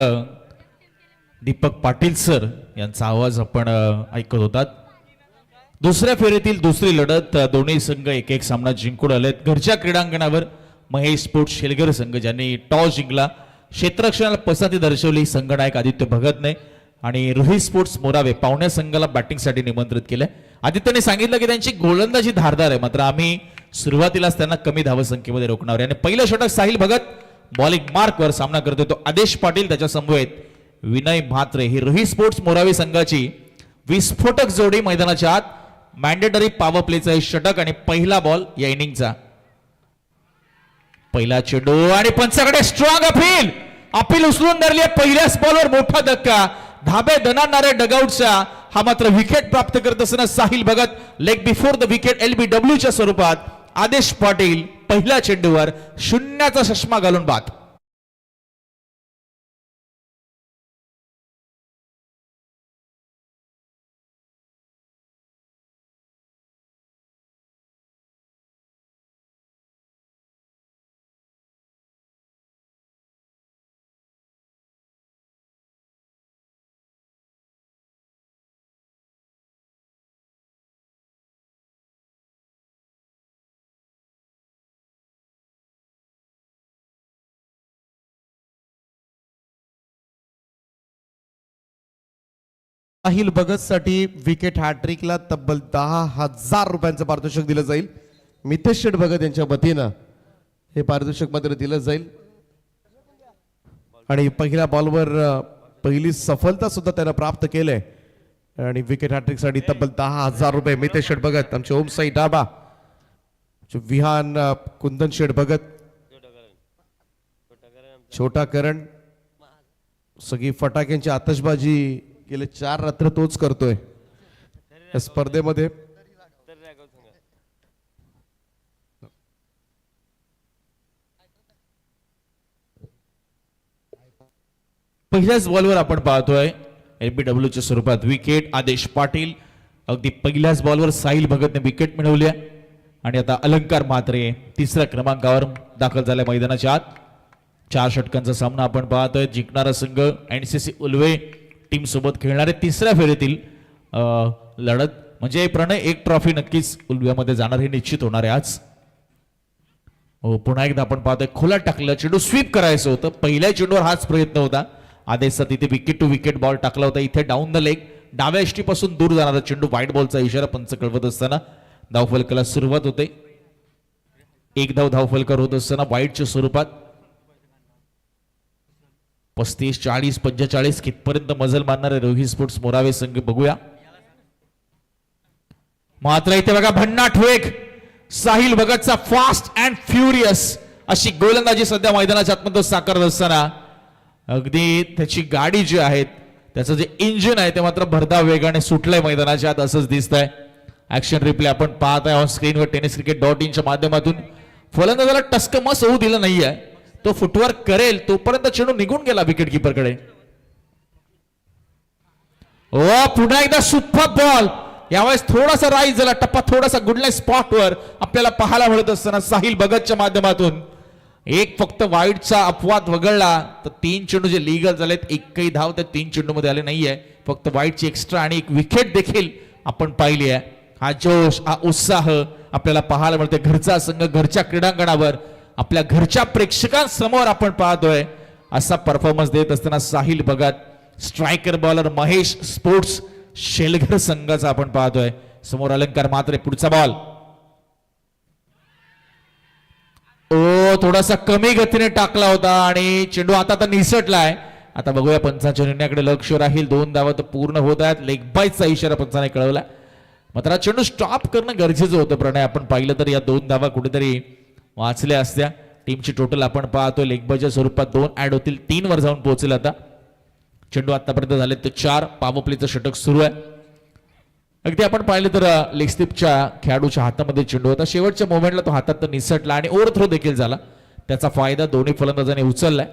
Deepak Patil sir यांचा आवाज आपण ऐकत होतात। दुसऱ्या फेरीतील दुसरी लढत दोन्ही संघ एक एक सामना जिंकून आलेत। घरच्या क्रीडांगणावर महेश स्पोर्ट्स शेलगर संघ ज्यांनी टॉस जिंकला, क्षेत्ररक्षणाला पसंती दर्शवली संघनायक आदित्य भगतने आणि रोहित स्पोर्ट्स मोरावे पाहुण्या संघाला बॅटिंगसाठी निमंत्रित केले। आदित्यने सांगितलं की त्यांची गोलंदाजी धारदार आहे, मात्र आम्ही सुरुवातीलाच त्यांना कमी धावसंख्येमध्ये रोखणार आहे। आणि पहिलं षटक साहिल भगत बॉलिंग मार्कवर सामना करतोय तो आदेश पाटील, त्याच्या समवेत विनय म्हात्रे। ही रोहित स्पोर्ट्स मोरावे संघाची विस्फोटक जोडी मैदानाच्या आत मॅन्डेटरी पॉवर प्लेचा षटक आणि पहिला बॉल या इनिंगचा। पहिला चेंडू आणि पंचाकडे स्ट्रॉंग अपील उचलून धरली। पहिल्याच बॉलवर मोठा धक्का, धाबे दणाणणाऱ्या डगआउटचा हा मात्र विकेट प्राप्त करत असताना Sahil Bhagat leg before the wicket LBW च्या स्वरूपात आदेश पाटील पहिल्या चेंडूवर शून्याचा चष्मा घालून बाद। साहिल भगत साठी विकेट हॅट्रिकला तब्बल 10,000 रुपयांचं पारितोषिक दिलं जाईल। मितेश शेठ भगत यांच्या वतीनं हे पारितोषिक मात्र दिलं जाईल आणि पहिल्या बॉलवर पहिली सफलता सुद्धा त्यानं प्राप्त केले आणि विकेट हॅट्रिक साठी तब्बल 10,000 रुपये मितेश शेठ भगत, आमचे ओम साई डाबा, विहान कुंदन शेठ भगत, छोटा करण, सगळी फटाक्यांची आतषबाजी गेले 4 रात्र तोच करतोय या स्पर्धेमध्ये। पहिल्याच बॉलवर आपण पाहतोय LBW च्या स्वरूपात विकेट आदेश पाटील। अगदी पहिल्याच बॉलवर साहिल भगतने विकेट मिळवली आणि आता अलंकार म्हात्रे तिसऱ्या क्रमांकावर दाखल झाल्या मैदानाच्या आत। 4 षटकांचा सामना आपण पाहतोय। जिंकणारा संघ NCC उल्वे टीम सोबत खेळणारे तिसऱ्या फेरीतील लढत म्हणजे प्रणय एक ट्रॉफी नक्कीच उल्व्यामध्ये जाणार हे निश्चित होणार आहे आज। पुन्हा एकदा आपण पाहतोय खोला टाकला चेंडू, स्वीप करायचं होतं, पहिल्या चेंडूवर हाच प्रयत्न होता आदेशचा, तिथे विकेट टू विकेट बॉल टाकला होता। इथे डाऊन द लेग डाव्या एष्टी पासून दूर जाणारा चेंडू, व्हाईट बॉलचा इशारा पंच कळवत असताना धावफलकाला सुरुवात होते। एक धावफलकर होत असताना व्हाईटच्या स्वरूपात 35, 40, 45 कितपर्यंत मजल मारणारे रोहित स्पोर्ट्स मोरावे संघ बघूया। मात्र इथे बघा भन्नाट वेग, साहिल भगतचा फास्ट अँड फ्युरियस अशी गोलंदाजी सध्या मैदानाच्या आतमध्ये साकारत असताना अगदी त्याची गाडी जी आहे त्याचं जे इंजिन आहे ते मात्र भरधाव वेगाने सुटलंय मैदानाच्या आत असंच दिसतंय। ऍक्शन रिप्ले आपण पाहत आहे ऑन स्क्रीनवर tenniscricket.in च्या माध्यमातून। फलंदाजाला टस्कमस होऊ दिलं नाहीये, तो फुटवर्क करेल तोपर्यंत चेंडू निघून गेला विकेट कीपर कडे। पुन्हा एकदा सुपर बॉल, यावेळेस थोडासा राईज झाला, टप्पा थोडासा गुडलाय स्पॉटवर आपल्याला पाहायला मिळत असताना साहिल भगतच्या माध्यमातून एक फक्त वाईडचा अपवाद वगळला तर 3 चेंडू जे लीगल झालेत, एकही धाव त्या 3 चेंडू मध्ये आले नाहीये, फक्त वाईडची एक्स्ट्रा आणि एक विकेट देखील आपण पाहिली आहे। हा जोश, हा उत्साह आपल्याला पाहायला मिळते। घरचा संघ घरच्या क्रीडांगणावर आपल्या घरच्या प्रेक्षकांसमोर आपण पाहतोय असा परफॉर्मन्स देत असताना Sahil Bhagat, striker bowler Mahesh sports Shelghar संघाचा आपण पाहतोय। समोर अलंकार म्हात्रे, पुढचा बॉल थोडासा कमी गतीने टाकला होता आणि चेंडू आता निसटलाय। आता बघूया पंचांच्या निर्णयाकडे लक्ष राहील। 2 धावा तर पूर्ण होत आहेत, लेग बायचा इशारा पंचाने कळवला, मात्र चेंडू स्टॉप करणं गरजेचं होतं। प्रणय आपण पाहिलं तर या 2 धावा कुठेतरी वाचल्या असत्या। टीमची टोटल आपण पाहतो लेग बायच्या स्वरूपात 2 ऍड होतील, 3 वर जाऊन पोहोचेल। आता चेंडू आतापर्यंत झाले ते 4, पॉवर प्लेचं षटक सुरू आहे। अगदी आपण पाहिलं तर लेग स्लिपच्या खेळाडूच्या हातामध्ये चेंडू होता, शेवटच्या मोमेंटला तो हातात निसटला आणि ओव्हर थ्रो देखील झाला, त्याचा फायदा दोन्ही फलंदाजांनी उचललाय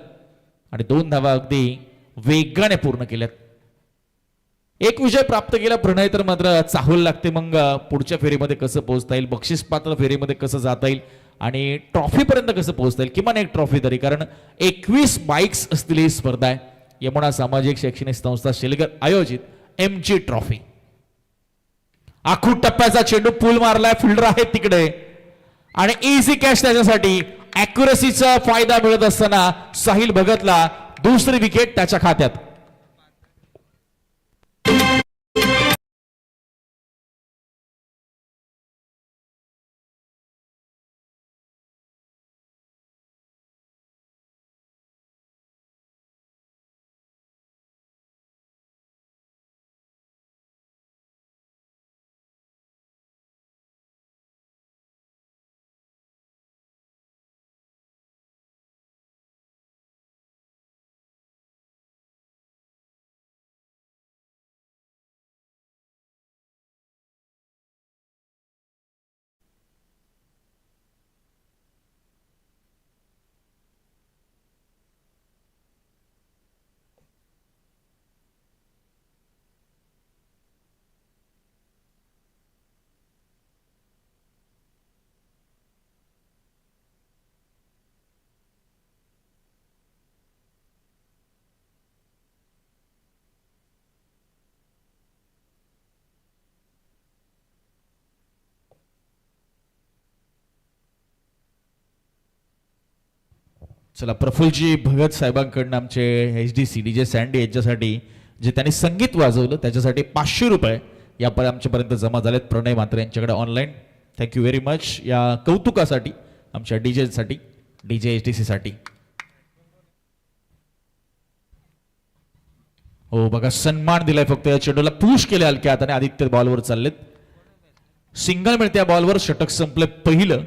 आणि 2 धावा अगदी वेगाने पूर्ण केल्यात। एक विजय प्राप्त केला प्रणय तर मात्र चाहूल लागते मग पुढच्या फेरीमध्ये कसं पोहोचता येईल, बक्षीस पात्र फेरीमध्ये कसं जाता येईल आणि ट्रॉफी पर्यंत कसं पोहोचता येईल, किमान एक ट्रॉफी तरी, कारण 21 बाईक्स असलेली स्पर्धा आहे। यमुना सामाजिक शैक्षणिक संस्था शेलगर आयोजित MG ट्रॉफी. आखूड टप्प्याचा चेंडू पूल मारलाय, फिल्डर आहेत तिकडे आणि इझी कॅच त्याच्यासाठी. अॅक्युरसीचा फायदा मिळत असताना साहिल भगतला दुसरी विकेट त्याच्या खात्यात. चला, प्रफुल्लजी भगत साहेबांकडनं आमचे HDC DJ सँडी यांच्यासाठी जे त्यांनी संगीत वाजवलं त्याच्यासाठी 500 रुपये यापर्यंत आमच्यापर्यंत जमा झालेत. प्रणय मात्रे यांच्याकडे ऑनलाईन. थँक्यू व्हेरी मच या कौतुकासाठी आमच्या डीजेसाठी, DJ HDC साठी. हो बघा, सन्मान दिलाय फक्त या चेंडूला. पुश केले हलक्या हाताने. आदित्य बॉलवर चाललेत. सिंगल मिळते या बॉलवर. षटक संपले पहिलं.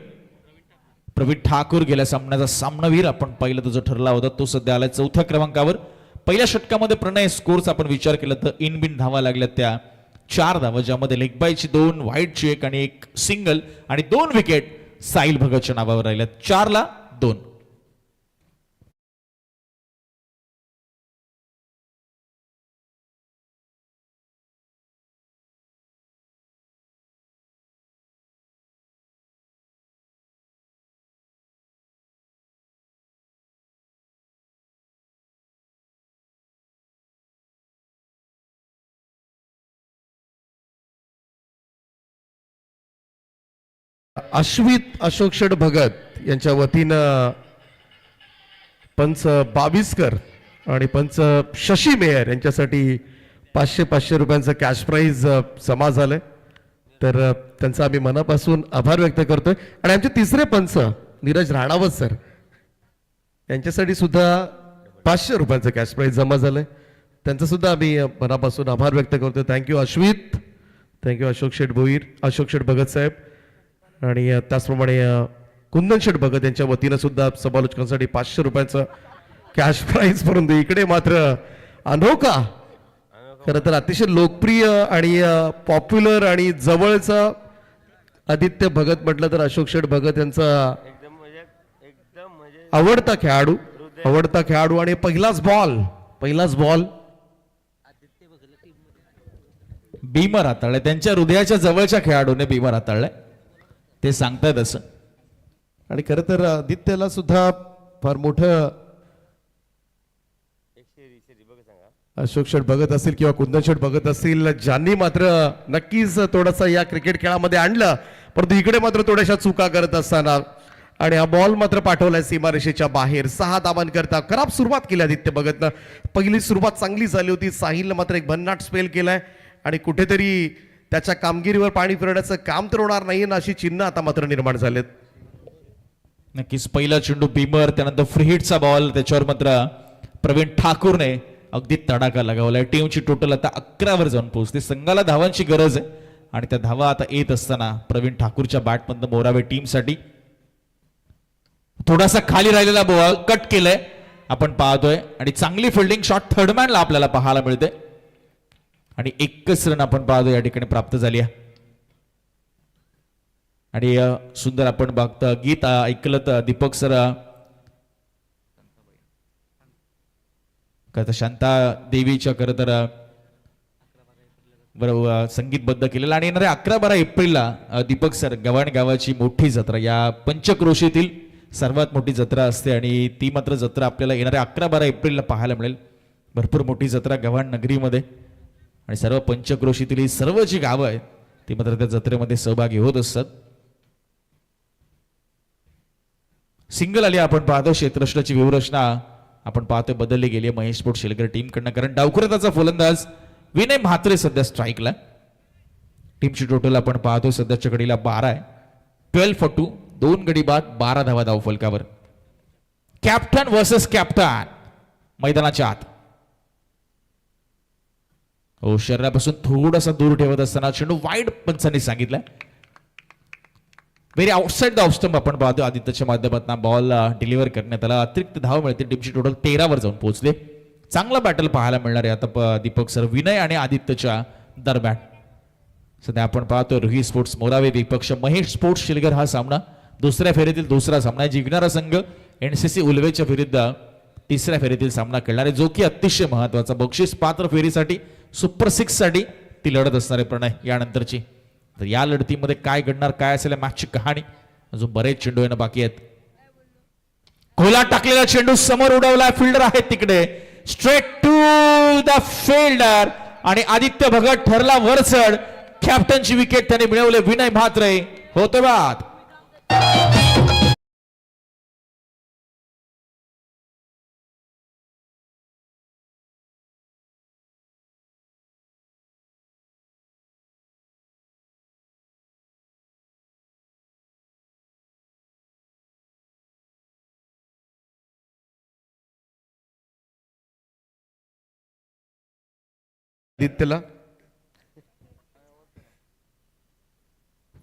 प्रवीण ठाकूर गेल्या सामन्याचा सामनावीर आपण पहिलं तुझं ठरला होता, तो सध्या आलाय 4थ्या क्रमांकावर. पहिल्या षटकामध्ये प्रणय स्कोरचा आपण विचार केला तर इन बिन धावा लागल्या त्या 4 धावा, ज्यामध्ये लेग बायची 2, व्हाईटची 1 आणि 1 सिंगल आणि 2 विकेट साहिल भगतच्या नावावर राहिल्यात. 4ला 2. अश्वित अशोक शेठ भगत यांच्या वतीनं पंच बाविस्कर आणि पंच शशी मेयर यांच्यासाठी 500 रुपयांचं कॅश प्राइज जमा झालंय. तर त्यांचा आम्ही मनापासून आभार व्यक्त करतोय. आणि आमचे तिसरे पंच नीरज राणावत सर यांच्यासाठी सुद्धा 500 रुपयांचं कॅश प्राइज जमा झालंय. त्यांचा सुद्धा आम्ही मनापासून आभार व्यक्त करतोय. थँक्यू अश्वित, थँक्यू अशोक शेठ भोईर, अशोक शेठ भगत साहेब. आणि त्याचप्रमाणे कुंदन शेठ भगत यांच्या वतीनं सुद्धा समालोचकांसाठी 500 रुपयाचं कॅश प्राइज. परंतु इकडे मात्र अनोखा, खरं तर अतिशय लोकप्रिय आणि पॉप्युलर आणि जवळचा आदित्य भगत म्हटलं तर अशोक शेठ भगत यांचा आवडता खेळाडू आणि पहिलाच बॉल बीमर हाताळलाय. त्यांच्या हृदयाच्या जवळच्या खेळाडूने बीमर हाताळलाय, ते सांगतायत असं. आणि खरं तर आदित्यला सुद्धा फार मोठं अशोक शेठ भगत असतील किंवा कुंदन शेठ भगत असतील, ज्यांनी मात्र नक्कीच थोडासा या क्रिकेट खेळामध्ये आणलं. परंतु इकडे मात्र थोड्याशा चुका करत असताना आणि हा बॉल मात्र पाठवलाय सीमारेषेच्या बाहेर. 6 धावांकरता खराब सुरुवात केली आदित्य भगतनं. पहिली सुरुवात चांगली झाली होती. साहिलनं मात्र एक भन्नाट स्पेल केलाय आणि कुठेतरी त्याच्या कामगिरीवर पाणी फिरण्याचं काम तर होणार नाही ना, अशी चिन्ह आता मात्र निर्माण झालेत. नक्कीच पहिला चेंडू बीमर, त्यानंतर फ्री हिटचा बॉल, त्याच्यावर मात्र प्रवीण ठाकूरने अगदी तडाखा लगावलाय. टीमची टोटल आता 11वर जाऊन पोहोचते. संघाला धावांची गरज आहे आणि त्या धावा आता येत असताना प्रवीण ठाकूरच्या बॅटमधनं मोरावे टीमसाठी. थोडासा खाली राहिलेला बॉल कट केलाय आपण पाहतोय आणि चांगली फिल्डिंग शॉट थर्डमॅनला आपल्याला पाहायला मिळते आणि 1च रन आपण पाहतो या ठिकाणी प्राप्त झाली आहे. आणि सुंदर आपण बघता गीत ऐकलं तर दीपक सर शांता देवीच्या खरं तर बरोबर संगीतबद्ध केलेलं. आणि येणाऱ्या 11-12 एप्रिलला दीपक सर गव्हाण गावाची मोठी जत्रा, या पंचक्रोशीतील सर्वात मोठी जत्रा असते आणि ती मात्र जत्रा आपल्याला येणाऱ्या 11-12 एप्रिलला पाहायला मिळेल. भरपूर मोठी जत्रा गव्हाण नगरीमध्ये आणि सर्व पंचक्रोशीतील ही सर्व जी गावं आहेत ती मात्र त्या जत्रेमध्ये सहभागी होत असतात. सिंगल आली आपण पाहतो क्षेत्ररक्षणाची व्यूहरचना आपण पाहतोय बदलली गेली आहे महेश स्पोर्ट्स शेलकर टीम कडनं, कारण डावखुराचा फलंदाज विनय म्हात्रे सध्या स्ट्राईकला. टीमची टोटल आपण पाहतोय सध्याच्या घडीला 12 आहे. 12 for 2, 2 गडी बाद, 12 धावा धाव फलकावर. कॅप्टन वर्सेस कॅप्टन मैदानाच्या आत. हो, शरीरापासून थोडासा दूर ठेवत असताना चेंडू वाईड पंचांनी सांगितलं. व्हेरी आउटसाइड द ऑफस्टंप आपण पाहतो आदित्यच्या माध्यमातून बॉल डिलिव्हर करण्यात आला. अतिरिक्त धाव मिळते. टीमची टोटल 13 वर जाऊन पोहोचले. चांगला बॅटल पाहायला मिळणार आहे आता दीपक सर विनय आणि आदित्यच्या दरम्यान. सध्या आपण पाहतो रुही स्पोर्ट्स मोरावे विपक्ष महेश स्पोर्ट्स शिलगर हा सामना दुसऱ्या फेरीतील दुसरा सामना. जिंकणारा संघ एनसीसी उलवेच्या विरुद्ध तिसऱ्या फेरीतील सामना खेळणार आहे, जो की अतिशय महत्वाचा. बक्षीस पात्र फेरीसाठी सुपर 6 साठी ती लढत असणार आहे प्रणय यानंतरची. तर या लढतीमध्ये काय घडणार, काय असेल मॅचची कहाणी, अजून बरेच चेंडू येणं बाकी आहेत. खोला टाकलेला चेंडू समोर उडवला. फिल्डर आहेत तिकडे. स्ट्रेट टू द फिल्डर आणि आदित्य भगत ठरला वरचढ. कॅप्टनची विकेट त्याने मिळवले. विनय म्हात्रे होतो बाद. आदित्यला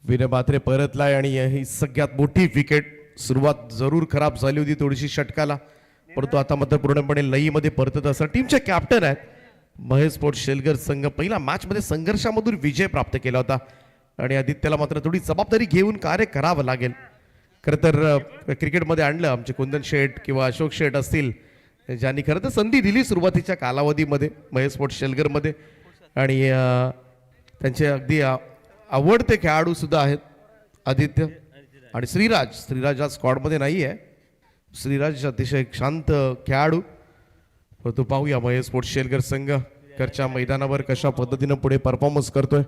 विनय म्हात्रे परतलाय आणि ही सगळ्यात मोठी विकेट. सुरुवात जरूर खराब झाली होती थोडीशी षटकाला, परंतु आता मात्र पूर्णपणे लईमध्ये परतत असतात. टीमचे कॅप्टन आहेत महेश स्पोर्ट्स शेलगर संघ. पहिला मॅच मध्ये संघर्षामधून विजय प्राप्त केला होता आणि आदित्यला मात्र थोडी जबाबदारी घेऊन कार्य करावं लागेल. खरं तर क्रिकेटमध्ये आणलं आमचे कुंदन शेठ किंवा अशोक शेठ असतील, ज्यांनी खरं तर संधी दिली सुरुवातीच्या कालावधीमध्ये महेश स्पोर्ट्स शेलगरमध्ये. आणि त्यांचे अगदी आवडते खेळाडू सुद्धा आहेत आदित्य आणि श्रीराज. श्रीराज आज स्क्वॉडमध्ये नाही आहे. श्रीराज अतिशय शांत खेळाडू. परंतु पाहूया महेश स्पोर्ट्स शेलगर संघ घरच्या मैदानावर कशा पद्धतीनं पुढे परफॉर्मन्स करतोय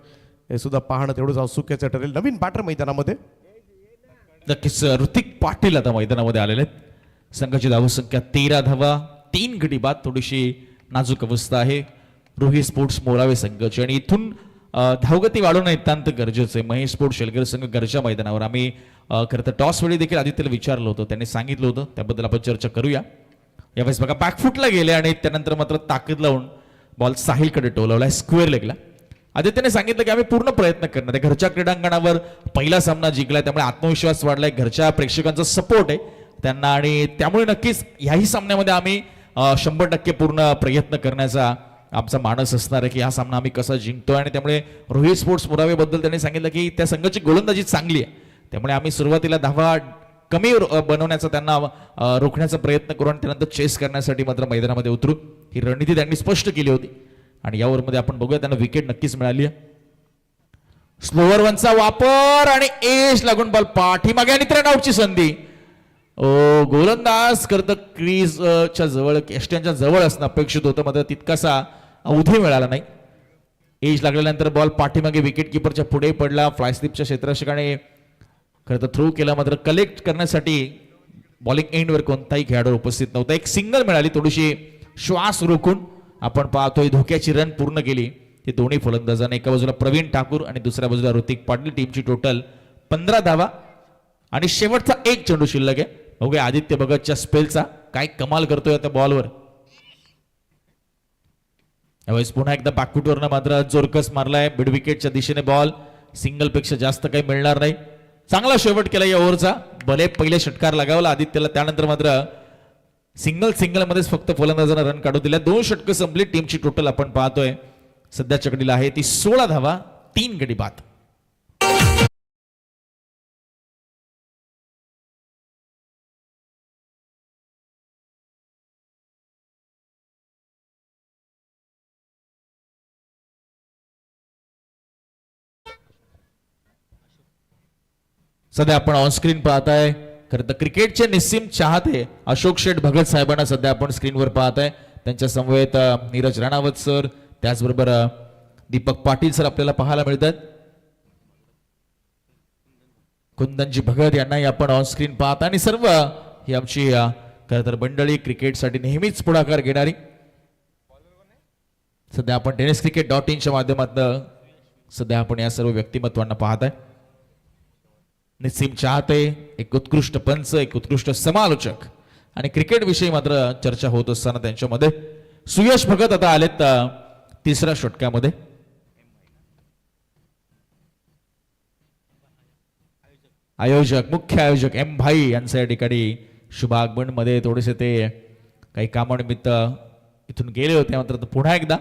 हे सुद्धा पाहणं तेवढंच औत्सुक्याचं ठरेल. नवीन बॅटर मैदानामध्ये नक्कीच ऋतिक पाटील आता मैदानामध्ये आलेले आहेत. संघाची धावसंख्या 13 धावा, 3 गडी बाद. थोडीशी नाजूक अवस्था आहे रुही स्पोर्ट्स मोरावे संघाची आणि इथून धावगती वाढवणं नितांत गरजेचं आहे. महेश स्पोर्ट्स शेलगर संघ घरच्या मैदानावर. आम्ही खरं तर टॉस वेळी देखील आदित्यला विचारलं होतं, त्यांनी सांगितलं होतं, त्याबद्दल आपण चर्चा करूया. यावेळेस बघा बॅकफुटला गेले आणि त्यानंतर मात्र ताकद लावून बॉल साहिलकडे टोलवलाय स्क्वेअर लेगला. आदित्यने सांगितलं की आम्ही पूर्ण प्रयत्न करणार आहे. घरच्या क्रीडांगणावर पहिला सामना जिंकलाय, त्यामुळे आत्मविश्वास वाढलाय. घरच्या प्रेक्षकांचा सपोर्ट आहे त्यांना आणि त्यामुळे नक्कीच याही सामन्यामध्ये आम्ही 100% पूर्ण प्रयत्न करण्याचा आमचा मानस असणार आहे की हा सामना आम्ही कसा जिंकतोय. आणि त्यामुळे रोहित स्पोर्ट्स मोरावे बद्दल त्यांनी सांगितलं की त्या संघाची गोलंदाजी चांगली आहे, त्यामुळे आम्ही सुरुवातीला धावा कमी बनवण्याचा त्यांना रोखण्याचा प्रयत्न करू आणि त्यानंतर चेस करण्यासाठी मात्र मैदानामध्ये उतरू, ही रणनीती त्यांनी स्पष्ट केली होती. आणि या ओव्हरमध्ये आपण बघूया त्यांना विकेट नक्कीच मिळाली आहे. स्लोअर वनचा वापर आणि एज लागून बॉल पाठीमागे आणि 3 आउटची संधी. गोलंदाज करत क्रीजच्या जवळ यष्ट्यांच्या जवळ असणं अपेक्षित होतं, मात्र तितकासा अवधी मिळाला नाही. एज लागल्यानंतर बॉल पाठीमागे विकेट किपरच्या पुढे पडला. फ्लायस्लिपच्या क्षेत्ररक्षकाने खरं तर थ्रो केला, मात्र कलेक्ट करण्यासाठी बॉलिंग एंडवर कोणताही खेळाडू उपस्थित नव्हता. एक सिंगल मिळाली. थोडीशी श्वास रोखून आपण पाहतोय धोक्याची रन पूर्ण केली ती दोन्ही फलंदाजांनी. एका बाजूला प्रवीण ठाकूर आणि दुसऱ्या बाजूला ऋतिक पाटील. टीमची टोटल 15 धावा आणि शेवटचा एक चेंडू शिल्लक आहे. बघूया आदित्य भगतच्या स्पेलचा काय कमाल करतोय त्या बॉलवर. यावेळेस पुन्हा एकदा बॅकफुटवरनं मात्र जोरकस मारलाय. मिड विकेटच्या दिशेने बॉल. सिंगल पेक्षा जास्त काही मिळणार नाही. चांगला शेवट केला या ओव्हरचा. भले पहिले षटकार लगावला आदित्यला, त्यानंतर मात्र सिंगल मध्येच फक्त फलंदाजांना रन काढू दिल्या. 2 षटकं संपली. टीमची टोटल आपण पाहतोय सध्याच्या घडीला आहे ती 16 धावा, 3 गडी बाद. सध्या आपण ऑनस्क्रीन पाहताय खरं तर क्रिकेटचे निस्सीम चाहते अशोक शेठ भगत साहेबांना सध्या आपण स्क्रीनवर पाहताय. त्यांच्या समवेत नीरज राणावत सर, त्याचबरोबर दीपक पाटील सर आपल्याला पाहायला मिळतात. कुंदनजी भगत यांनाही आपण ऑन स्क्रीन पाहता आणि सर्व ही आमची खरं तर मंडळी क्रिकेटसाठी नेहमीच पुढाकार घेणारी. सध्या आपण tenniscricket.in माध्यमातून सध्या आपण या सर्व व्यक्तिमत्वांना पाहत आहे. निस्सीम चाहते, एक उत्कृष्ट पंच, एक उत्कृष्ट समालोचक आणि क्रिकेट विषयी मात्र चर्चा होत असताना त्यांच्यामध्ये सुयश भगत आता आलेत तिसऱ्या षटकामध्ये. आयोजक, मुख्य आयोजक एम भाई यांचं या ठिकाणी शुभ आगमन मध्ये थोडेसे ते काही कामानिमित्त इथून गेले होते, मात्र पुन्हा एकदा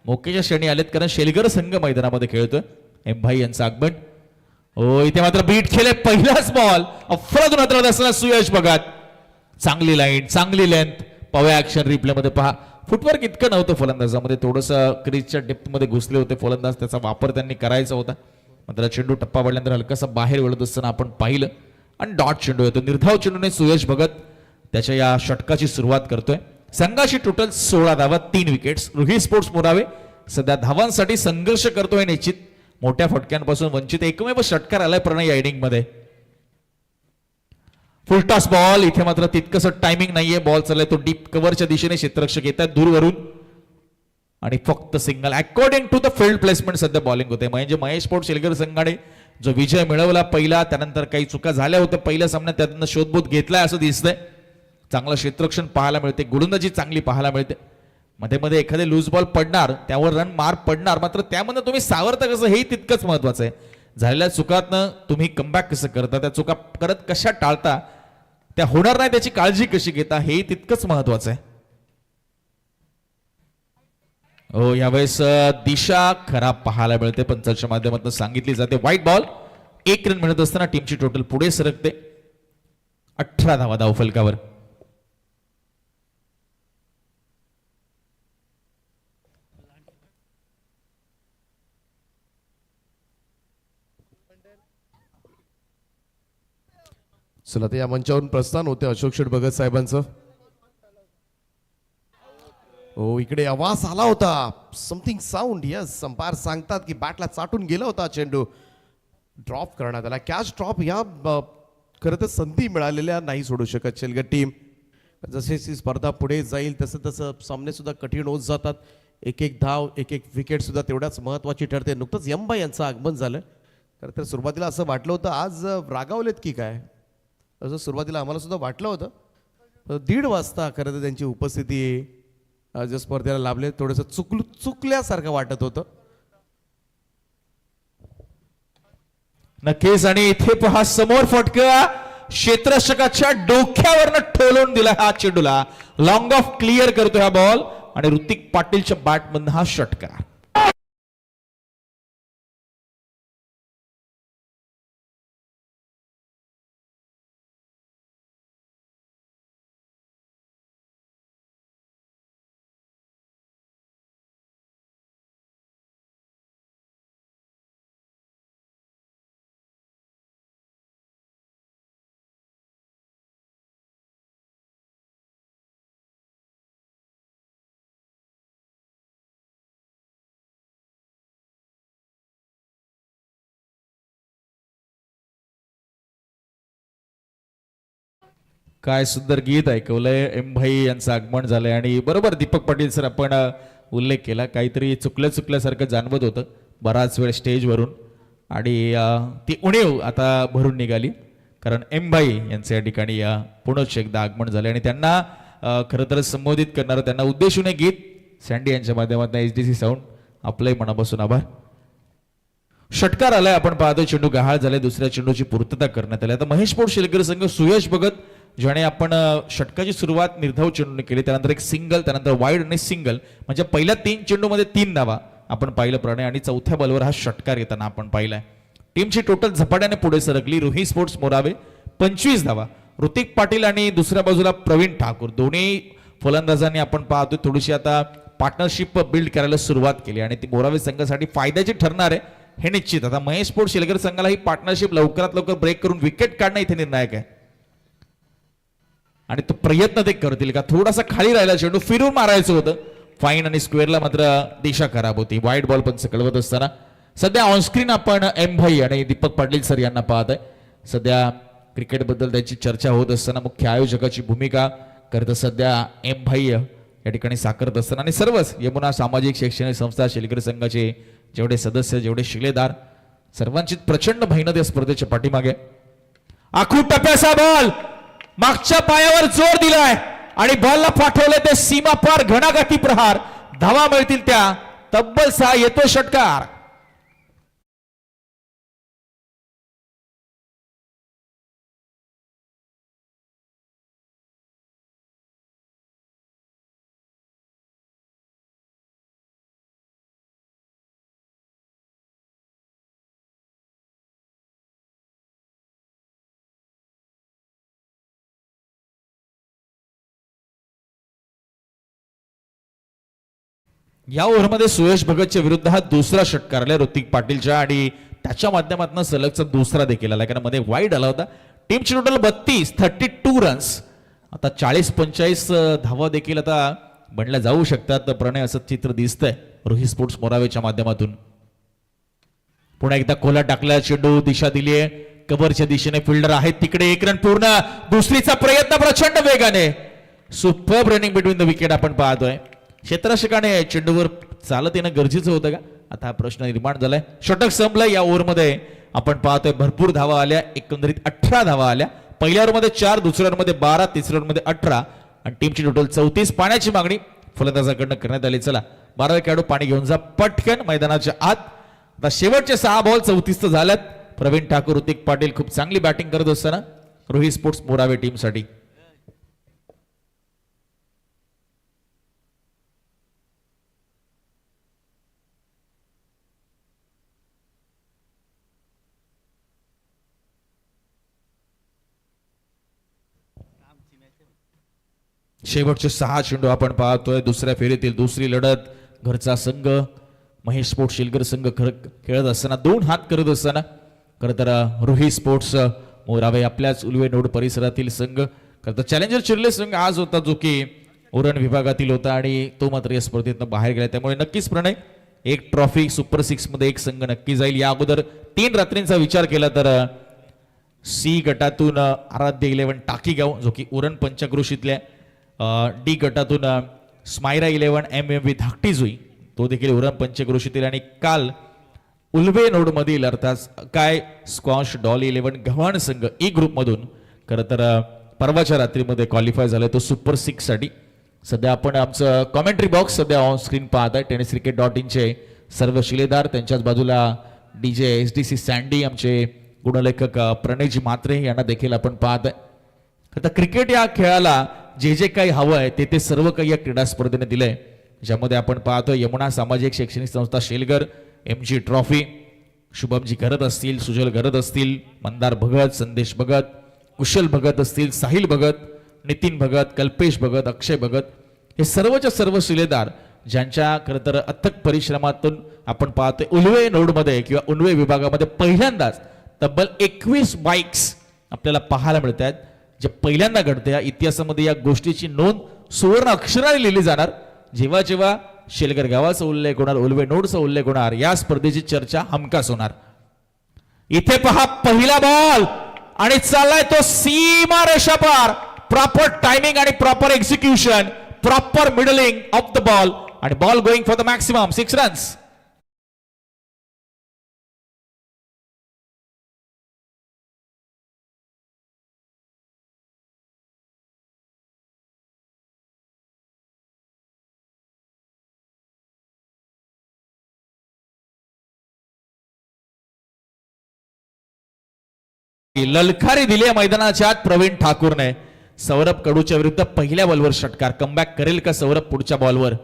मोक्याच्या श्रेणी आलेत कारण शेलगर संघ मैदानामध्ये खेळतोय. एम भाई यांचं आगमन. हो, इथे मात्र बीट खेळले, पहिलाच बॉल अफरातून हाताळत असताना सुयश भगत. चांगली लाईन, चांगली लेंथ. पव्या ऍक्शन रिप्ले मध्ये पहा, फुटवर्क इतकं नव्हतं फलंदाजामध्ये, थोडंसं क्रीजच्या डेप्थ मध्ये घुसले होते फलंदाज, त्याचा वापर त्यांनी करायचा होता. मात्र चेंडू टप्पा पडल्यानंतर हलकासा बाहेर वळत असताना आपण पाहिलं आणि डॉट चेंडू येतो. निर्धाव चेंडूने सुयश भगत त्याच्या या षटकाची सुरुवात करतोय. संघाची टोटल 16 धावा, 3 विकेट्स. रुही स्पोर्ट्स मोरावे सध्या धावांसाठी संघर्ष करतोय निश्चित. मोठ्या फटक्यांपासून वंचित एकमेव षटकार आलाय प्रणय या इनिंग मध्ये. फुलटॉस बॉल, इथे मात्र तितकंसं टायमिंग नाहीये. बॉल चाललाय तो डीप कव्हरच्या दिशेने, क्षेत्ररक्षक येतात दूरवरून आणि फक्त single. According to the field placement सध्या बॉलिंग होते. म्हणजे महेश स्पोर्ट्स शेलगर संघाने जो विजय मिळवला पहिला, त्यानंतर काही चुका झाल्या होत्या पहिल्या सामन्यात, त्यातून शोधबोध घेतलाय असं दिसतंय. चांगलं क्षेत्ररक्षण पाहायला मिळते, गोलंदाजी चांगली पाहायला मिळते. मध्ये मध्ये एखादे लूज बॉल पडणार, त्यावर रन मार पडणार, मात्र त्यामध्ये तुम्ही सावरता कसं हेही तितकंच महत्वाचं आहे. झालेल्या चुकातनं तुम्ही कमबॅक कसं करता, त्या चुका करत कशा टाळता, त्या होणार नाही त्याची काळजी कशी घेता, हेही तितकंच महत्वाचं आहे. हो, यावेळेस दिशा खराब पाहायला मिळते, पंचांच्या माध्यमातून सांगितली जाते. White ball. 1 रन मिळत असताना टीमची टोटल पुढे सरकते. 18 धावा धावफलकावर. चला ते या मंचावरून प्रस्थान होते अशोक शेठ भगत साहेबांचं. हो, इकडे आवाज आला होता, समथिंग साऊंड. यस, अंपायर सांगतात की बॅटला चाटून गेला होता चेंडू. ड्रॉप करण्यात आला. कॅच ड्रॉप या खरं तर संधी मिळालेल्या नाही सोडू शकत शेलगर टीम. जसे ही स्पर्धा पुढे जाईल तसं तसं सामने सुद्धा कठीण होत जातात. एक एक धाव, एक एक विकेट सुद्धा तेवढ्याच महत्वाची ठरते. नुकतंच यंबा यांचं आगमन झालं. खरं तर सुरुवातीला असं वाटलं होतं आज रागावलेत की काय, असं सुरुवातीला आम्हाला सुद्धा वाटलं होतं. 1:30 वाजता खरं तर त्यांची उपस्थिती आज स्पर्धेला लाभले. थोडंसं चुकल्यासारखं वाटत होतं. नक्कीच. आणि इथे पहा समोर फटका क्षेत्ररक्षकाच्या डोक्यावरनं ठोलवून दिला हा चेंडूला. लॉंग ऑफ क्लिअर करतो हा बॉल आणि ऋतिक पाटीलच्या बॅटमधून हा षटकार. काय सुंदर गीत ऐकवलंय. एम भाई यांचं आगमन झालंय आणि बरोबर दीपक पाटील सर आपण उल्लेख केला, काहीतरी चुकल्यासारखं जाणवत होतं बराच वेळ स्टेजवरून आणि ती उणीव आता भरून निघाली कारण एम भाई यांचं या ठिकाणी पुनश्च एकदा आगमन झाले आणि त्यांना खरं तर संबोधित करणारं, त्यांना उद्देशून गीत सँडी यांच्या माध्यमातून HDC साऊंड आपलंही मनापासून आभार. षटकार आलाय, आपण पाहतो चेंडू गहाळ झालाय, दुसऱ्या चेंडूची पूर्तता करण्यात आली. आता महेश पोट शेलकर संघ सुयश भगत ज्याने आपण षटकाची सुरुवात निर्धाव चेंडूने केली, त्यानंतर एक सिंगल, त्यानंतर वाईड आणि सिंगल, म्हणजे पहिल्या 3 चेंडूमध्ये 3 धावा आपण पाहिलं प्रणय आणि चौथ्या बॉलवर हा षटकार येताना आपण पाहिलाय. टीमची टोटल झपाट्याने पुढे सरकली. रुही स्पोर्ट्स मोरावे 25 धावा, ऋतिक पाटील आणि दुसऱ्या बाजूला प्रवीण ठाकूर, दोन्ही फलंदाजांनी आपण पाहतो थोडीशी आता पार्टनरशिप बिल्ड करायला सुरुवात केली आणि ती मोरावे संघासाठी फायद्याची ठरणार आहे हे निश्चित. आता महेश पोट शेलकर संघाला ही पार्टनरशिप लवकरात लवकर ब्रेक करून विकेट काढणं इथे निर्णायक आहे. आणि तो प्रयत्न ते करतील का. थोडासा खाली राहिला चेंडू, फिरून मारायचं होतं. फाईन आणि स्क्वेअरला मात्र दिशा खराब होती. वाईट बॉल पंच कळवत असताना सध्या ऑनस्क्रीन आपण एम भाई आणि दीपक पाटील सर यांना पाहत आहे. सध्या क्रिकेटबद्दल त्याची चर्चा होत असताना मुख्य आयोजकाची भूमिका करत सध्या एम भाई या ठिकाणी साकारत असताना आणि सर्वच यमुना सामाजिक शैक्षणिक संस्था शेलकर संघाचे जेवढे सदस्य जेवढे शिलेदार सर्वांची प्रचंड मेहनत या स्पर्धेच्या पाठीमागे. आखू टप्प्याचा बॉल मागच्या पायावर जोर दिलाय आणि बॉलला पाठवले ते सीमा पार घणाघाती प्रहार. धावा मिळतील त्या तब्बल 6 येतो षटकार. या ओव्हरमध्ये सुयश भगतच्या विरुद्ध हा दुसरा षटकार आला ऋतिक पाटीलच्या आणि त्याच्या माध्यमातून सलगचा दुसरा देखील आला कारण मध्ये वाईड आला होता. टीमची टोटल 32 रन्स. आता 40-45 धावा देखील आता बनल्या जाऊ शकतात. प्रणय असं चित्र दिसतंय रोही स्पोर्ट्स मोरावेच्या माध्यमातून. पुन्हा एकदा खोला टाकला चेंडू, दिशा दिलीये कव्हरच्या दिशेने, फिल्डर आहेत तिकडे. 1 रन पूर्ण. दुसरीचा प्रयत्न प्रचंड वेगाने. Super running between the wicket आपण पाहतोय. क्षेत्ररक्षकाने चेंडूवर चालत येणं गरजेचं होतं का, आता हा प्रश्न निर्माण झालाय. षटक संपलं. या ओव्हरमध्ये आपण पाहतोय भरपूर धावा आल्या. एकंदरीत 18 धावा आल्या. पहिल्या ओव्हरमध्ये 4, दुसऱ्या ओव्हरमध्ये 12, तिसऱ्या ओव्हरमध्ये 18 आणि टीमची टोटल 34. पाण्याची मागणी फलंदाजाकडनं करण्यात आली. चला 12 खेळाडू पाणी घेऊन जा पटकन मैदानाच्या आत. आता शेवटचे 6 बॉल 34 झाल्यात. प्रवीण ठाकूर, ऋतिक पाटील खूप चांगली बॅटिंग करत असताना रोही स्पोर्ट्स मोरावे टीमसाठी. शेवटचे 6 चेंडू आपण पाहतोय. दुसऱ्या फेरीतील दुसरी लढत. घरचा संघ महेश स्पोर्ट्स शिलगर संघ खेळत असताना 2 हात करत असताना खरं तर रोही स्पोर्ट्स मोरावे आपल्याच उलवे नोड परिसरातील संघ. खरं तर चॅलेंजर चिरले संघ आज होता जो की उरण विभागातील होता आणि तो मात्र या स्पर्धेतून बाहेर गेला. त्यामुळे नक्कीच प्रणय एक ट्रॉफी सुपर 6 मध्ये एक संघ नक्की जाईल. या अगोदर 3 रात्रींचा विचार केला तर सी गटातून आराध्य 11 टाकीगाव जो की उरण पंचक्रोशीतल्या, डी गटातून स्मायरा 11 MMV धाकटी जुई तो देखील उरण पंचक्रोशीतील आणि काल उल्वे नोड मधील अर्थात काय स्क्वॉश डॉली 11 गव्हाण संघ ई ग्रुप मधून खरं तर परवाच्या रात्रीमध्ये क्वालिफाय झालाय तो सुपर 6 साठी. सध्या आपण आमचं कॉमेंट्री बॉक्स सध्या ऑन स्क्रीन पाहत आहे. tenniscricket.in चे सर्व शिलेदार, त्यांच्याच बाजूला DJ SDC सँडी, आमचे गुणलेखक प्रणयजी म्हात्रे यांना देखील आपण पाहत आहे. आता क्रिकेट या खेळाला जे जे काही हवं आहे ते सर्व काही या क्रीडा स्पर्धेने दिलंय. ज्यामध्ये आपण पाहतो यमुना सामाजिक शैक्षणिक संस्था शेलगर MG ट्रॉफी, शुभमजी करत असतील, सुजल करत असतील, मंदार भगत, संदेश भगत, कुशल भगत असतील, साहिल भगत, नितीन भगत, कल्पेश भगत, अक्षय भगत, हे सर्वच्या सर्व शिलेदार ज्यांच्या खरं तर अथक परिश्रमातून आपण पाहतोय उल्वे नोडमध्ये किंवा उल्वे विभागामध्ये पहिल्यांदाच तब्बल 21 बाईक्स आपल्याला पाहायला मिळत आहेत. जे पहिल्यांदा घडते या इतिहासामध्ये या गोष्टीची नोंद सुवर्ण अक्षराने लिहिली जाणार. जेव्हा जेव्हा शेलगर गावाचा उल्लेख होणार, उल्वे नोडचा उल्लेख होणार, या स्पर्धेची चर्चा हमखास होणार. इथे पहा पहिला बॉल आणि चाललाय तो सीमा रेषा पार. प्रॉपर टायमिंग आणि proper execution, proper middling of the ball आणि ball going for the maximum 6 runs. ललकारी दिली मैदानाच्या आत प्रवीण ठाकूरने. सौरभ कडूच्या विरुद्ध पहिल्या बॉलवर षटकार. कमबॅक करेल का सौरभ पुढच्या बॉलवर.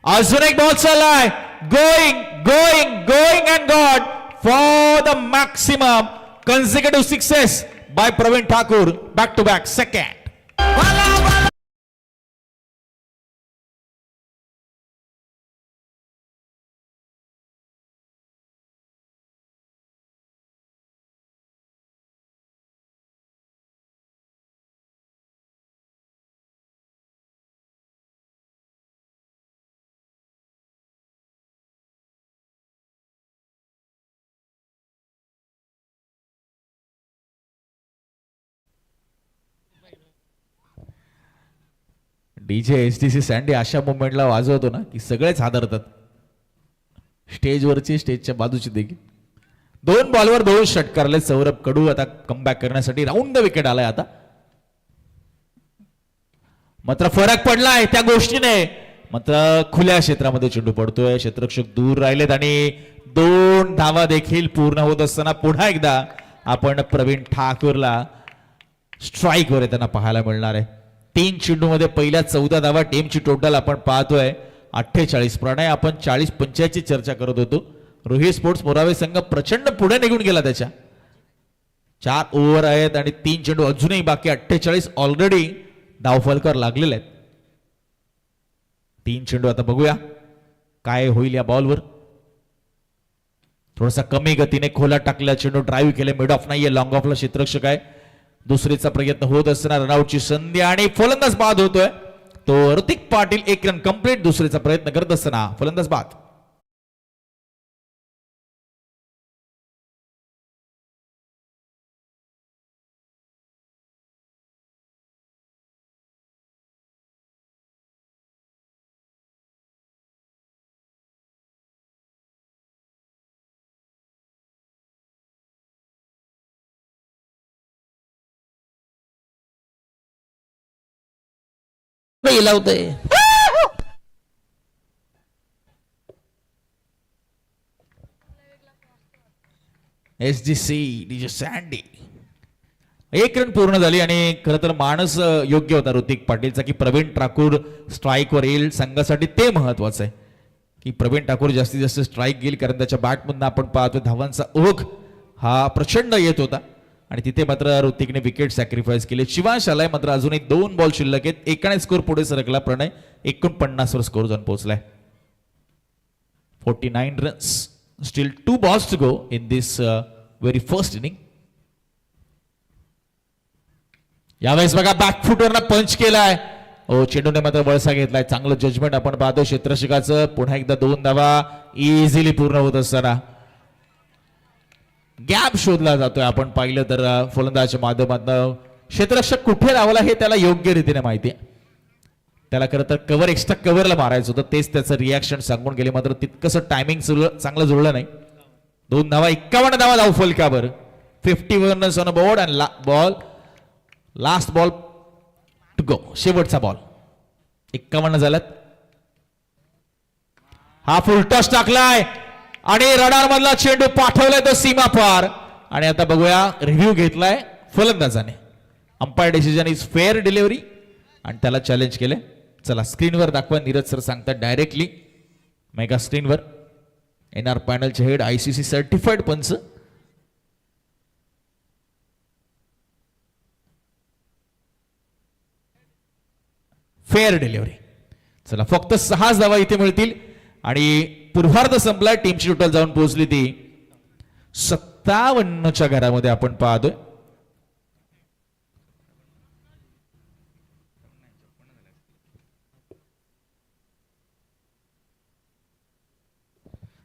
अजून एक बॉल चाललाय. Going going going and god for the maximum consecutive success by Praveen Thakur. Back to back second. DJ STC Sandy अशा मुवमेंटला वाजवतो ना की सगळेच हादरतात, स्टेजवरची स्टेजच्या बाजूची देखील. 2 बॉलवर 2 षटकारले सौरभ कडू आता कमबॅक करण्यासाठी राऊंड द विकेट आलाय आता. मात्र फरक पडलाय त्या गोष्टीने. मात्र खुल्या क्षेत्रामध्ये चेंडू पडतोय, क्षेत्ररक्षक दूर राहिलेत आणि 2 धावा देखील पूर्ण होत असताना पुन्हा एकदा आपण प्रवीण ठाकूरला स्ट्राईक वर येताना पाहायला मिळणार आहे. 3 चेंडूमध्ये पहिल्या 14 धावा टीमची टोटल आपण पाहतोय 48. प्रणय आपण 40-45 ची चर्चा करत होतो. रोहित स्पोर्ट्स मोरावे संघ प्रचंड पुढे निघून गेला त्याच्या. 4 ओव्हर आहेत आणि 3 चेंडू अजूनही बाकी. 48 ऑलरेडी धावफलकर लागलेले आहेत. 3 चेंडू आता बघूया काय होईल या बॉलवर. थोडासा कमी गतीने खोला टाकला चेंडू, ड्राईव्ह केले, मिड ऑफ नाहीये, लॉंग ऑफला क्षेत्ररक्षक आहे. दुसरीचा प्रयत्न होत असताना रनआउटची संधी आणि फलंदाज बाद होतोय तो ऋतिक पाटील. 1 run complete. दुसरीचा प्रयत्न करत असताना फलंदाज बाद. लावतोय एसडीसी डीजे सँडी. 1 रन पूर्ण झाली आणि खरं तर माणूस योग्य होता ऋतिक पाटीलचा की प्रवीण ठाकूर स्ट्राईक वर येईल. संघासाठी ते महत्वाचं आहे की प्रवीण ठाकूर जास्तीत जास्त स्ट्राईक घेईल, कारण त्याच्या बॅटमधून आपण पाहतो धावांचा ओघ हा प्रचंड येत होता आणि तिथे मात्र ऋतिकने विकेट सॅक्रिफाईस केले. शिवांश आलाय, मात्र अजूनही 2 बॉल शिल्लक आहेत. 1 स्कोर पुढे सरकला. प्रणय 49 वर स्कोर जाऊन पोहोचलाय. 49 runs. Still 2 balls to go in this very first inning. यावेळेस बघा बॅकफुटवरनं पंच केलाय. चेंडूने मात्र वळसा घेतलाय. चांगलं जजमेंट आपण पाहतो क्षेत्ररक्षकाचं. पुन्हा एकदा 2 धावा इझिली पूर्ण होत असताना गॅप शोधला जातोय. आपण पाहिलं तर फलंदाजाच्या माध्यमातून क्षेत्ररक्षक कुठे लावला हे त्याला योग्य रीतीने माहिती आहे. त्याला खरं तर कव्हर एक्स्ट्रा कव्हरला मारायचं होतं, तेच त्याचं रिॲक्शन सांगून गेले. मात्र तितकंसं टायमिंग चांगलं जुळलं नाही. 2 धावा 51 धावा धाव फलकावर. 51 runs on board and ball last ball to go. शेवटचा बॉल. 51 झाल्यात. हा फुल टॉस टाकलाय आणि रडार मधला चेंडू पाठवलाय तो सीमा पार. आणि आता बघूया रिव्ह्यू घेतलाय फलंदाजाने. Umpire decision is fair delivery आणि त्याला चॅलेंज केले. चला स्क्रीनवर दाखवा. नीरज सर सांगतात डायरेक्टली मेगा स्क्रीनवर. एनआर पॅनलचे हेड आयसीसी सर्टिफाईड पंच. Fair delivery. चला फक्त 6 धावा इथे मिळतील आणि पूर्वार्ध संपलाय. टीमची टोटल जाऊन पोहोचली ती 57च्या घरामध्ये आपण पाहतोय.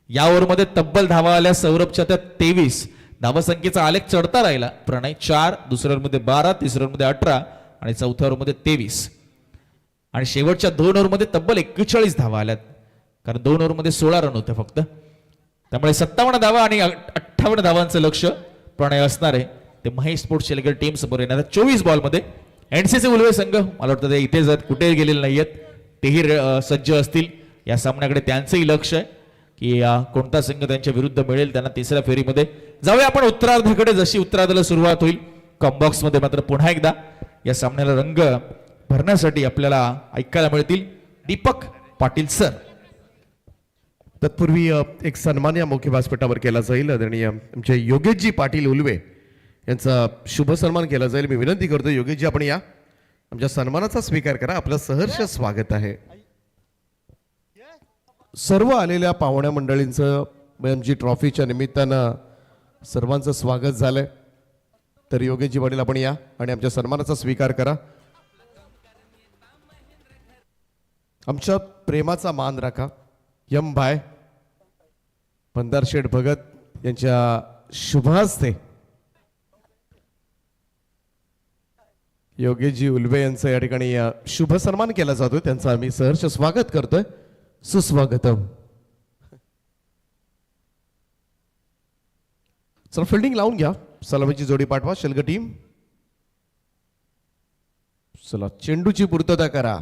या ओव्हरमध्ये तब्बल धावा आल्या सौरभच्या त्या 23. धावसंख्येचा आलेख चढता राहिला. प्रणय 4, दुसऱ्या ओव्हरमध्ये 12, तिसऱ्या ओव्हरमध्ये 18 आणि चौथ्या ओव्हरमध्ये 23. आणि शेवटच्या 2 ओव्हरमध्ये तब्बल 41 धावा आल्यात, कारण 2 ओव्हरमध्ये 16 रन होते फक्त. त्यामुळे 57 धावा आणि 58 धावांचं लक्ष प्रणय असणार आहे. ते महेश स्पोर्ट्स शेलकर टीम समोर येणार 24 बॉलमध्ये. एनसीसी उलवे संघ मला वाटतं ते इथेच आहेत, कुठेही गेलेले नाहीयेत. तेही सज्ज असतील या सामन्याकडे. त्यांचंही लक्ष आहे की कोणता संघ त्यांच्या विरुद्ध मिळेल त्यांना तिसऱ्या फेरीमध्ये. जाऊया आपण उत्तरार्धाकडे. जशी उत्तरार्धाला सुरुवात होईल कॉम्बॉक्स मध्ये मात्र पुन्हा एकदा या सामन्याला रंग भरण्यासाठी आपल्याला ऐकायला मिळतील दीपक पाटील सर. तत्पूर्वी एक सन्मान या मुख्य व्यासपीठावर केला जाईल. आदरणीय आमचे योगेशजी पाटील उलवे यांचा शुभ सन्मान केला जाईल. मी विनंती करतो योगेशजी आपण या आमच्या सन्मानाचा स्वीकार करा. आपलं सहर्ष स्वागत आहे. सर्व आलेल्या पाहुण्या मंडळींचं एमजी ट्रॉफीच्या निमित्तानं सर्वांचं स्वागत झालंय. तर योगेशजी पाटील आपण या आणि आमच्या सन्मानाचा स्वीकार करा. आमच्या प्रेमाचा मान राखा. यम भाई पंधार शेठ भगत यांच्या शुभ हस्ते योगेशजी उल्वे यांचं या ठिकाणी शुभ सन्मान केला जातोय, त्यांचं आम्ही सहर्ष स्वागत करतोय. सुस्वागतम. चला फिल्डिंग लावून घ्या, सलामीची जोडी पाठवा शेलग टीम. चला चेंडूची पूर्तता करा.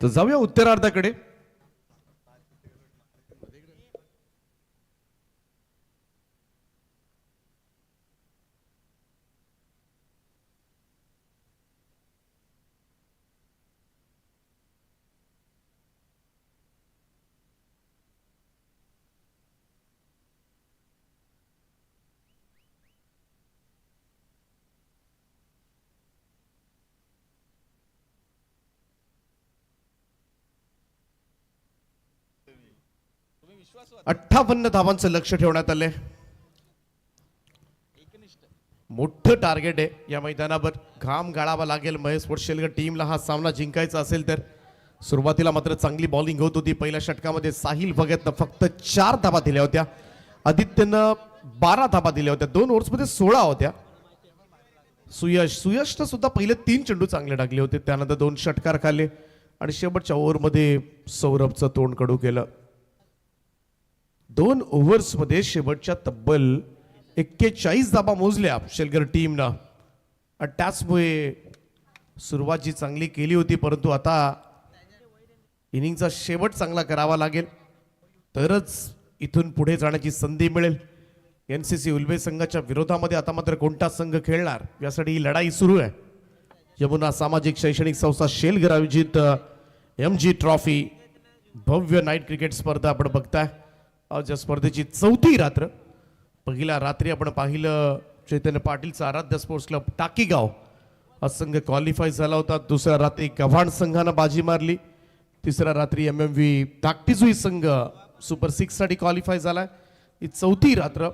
तर जाऊया उत्तरार्धाकडे. अठ्ठावन्न धावांचं लक्ष ठेवण्यात आलंय. मोठं टार्गेट आहे या मैदानावर. घाम गाळावा लागेल महेश पोटशेलकर टीमला हा सामना जिंकायचा असेल तर. सुरुवातीला मात्र चांगली बॉलिंग होत होती. पहिल्या षटकामध्ये साहिल भगतनं फक्त 4 धाबा दिल्या होत्या, आदित्यनं 12 धाबा दिल्या होत्या. 2 ओव्हर्समध्ये 16 होत्या. सुयशनं सुद्धा पहिले 3 चेंडू चांगले टाकले होते, त्यानंतर 2 षटकार खाल्ले आणि शेवटच्या ओव्हरमध्ये सौरभचं तोंड कडू केलं. 2 ओव्हर्समध्ये शेवटच्या तब्बल 41 धाबा मोजल्या शेलकर टीमनं. त्याचमुळे सुरुवात जी चांगली केली होती, परंतु आता इनिंगचा शेवट चांगला करावा लागेल तरच इथून पुढे जाण्याची संधी मिळेल. एनसीसी उल्वे संघाच्या विरोधामध्ये आता मात्र कोणता संघ खेळणार यासाठी ही लढाई सुरू आहे. यमुना सामाजिक शैक्षणिक संस्था शेलघर आयोजित MG ट्रॉफी भव्य नाईट क्रिकेट स्पर्धा आपण बघताय. आज या स्पर्धेची 4थी रात्र. पहिल्या रात्री आपण पाहिलं चैतन्य पाटीलचा आराध्य स्पोर्ट्स क्लब टाकीगाव हा संघ क्वालिफाय झाला होता. दुसऱ्या रात्री गव्हाण संघानं बाजी मारली. तिसऱ्या रात्री MMV धाकटीजुई संघ सुपर 6 साठी क्वालिफाय झालाय. ही 4थी रात्र.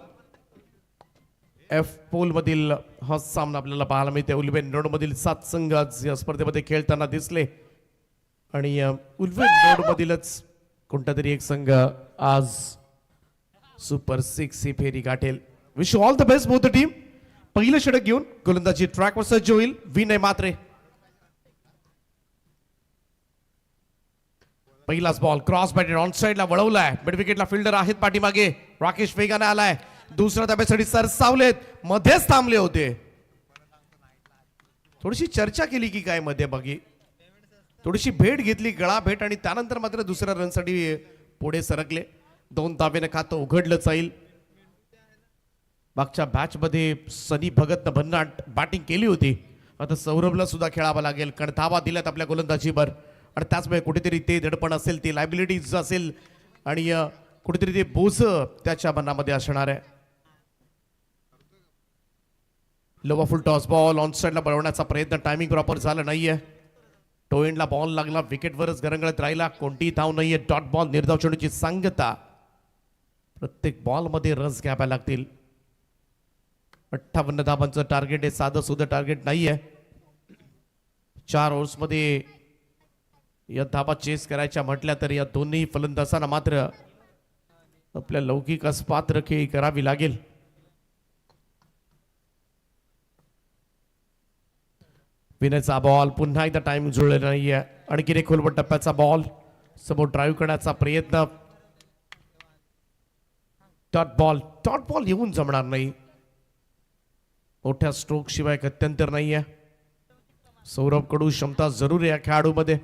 F पोल मधील हा सामना आपल्याला पाहायला मिळते. उल्वे नोड मधील 7 संघ आज या स्पर्धेमध्ये खेळताना दिसले आणि उल्वे नोड मधीलच कोणता तरी एक संघ आज सुपर 6 ही फेरी गाठेल. Wish you all the best both the team. पहिलं षटक घेऊन गोलंदाजी ट्रॅकवर सज्ज होईल विनय मात्रे. पहिलाच बॉल क्रॉस बॅटेड ऑन साइडला वळवलाय. मिड विकेटला फिल्डर आहेत पाठीमागे. राकेश वेगाने आलाय. दुसऱ्या धाब्यासाठी सरसावलेत, मध्येच थांबले होते. थोडीशी चर्चा केली की काय मध्ये बघी, थोडीशी भेट घेतली, गळा भेट, आणि त्यानंतर मात्र दुसऱ्या रनसाठी पुढे सरकले. 2 धावेने खातं उघडलं जाईल. मागच्या मॅच मध्ये सनी भगतनं भन्नाट बॅटिंग केली होती. आता सौरभला सुद्धा खेळावं लागेल, कारण धावा दिल्यात आपल्या गोलंदाजीवर आणि त्याचमुळे कुठेतरी ते दडपण असेल, ती लायबिलिटीज असेल आणि कुठेतरी ते बोझ त्याच्या मनामध्ये असणार आहे. लोवा फुल टॉस बॉल ऑन साइडला बनवण्याचा प्रयत्न, टायमिंग प्रॉपर झालं नाहीये. टोएंडला बॉल लागला, विकेटवरच गरंगळत राहिला, कोणतीही धाव नाहीये. डॉट बॉल निर्धाव चेंडूची सांगता. प्रत्येक बॉल मध्ये रन्स घ्यावे लागतील. 58 धावांचं टार्गेट आहे, साधं सुद्धा टार्गेट नाहीये. 4 ओव्हर्स मध्ये या धावा चेस करायच्या म्हटल्या तर या दोन्ही फलंदाजांना मात्र आपल्या लौकिक अस्पात्र खेळी करावी लागेल. विनयचा बॉल पुन्हा एकदा टाइम जुळलेला नाहीये. आणखीन एक खोलवट टप्प्याचा बॉल समोर ड्राईव्ह करण्याचा प्रयत्न. डॉट बॉल येऊन जमणार नाही. मोठ्या स्ट्रोक शिवाय गत्यंतर नाहीये. सौरभ कडू क्षमता जरूर आहे या खेळाडूमध्ये.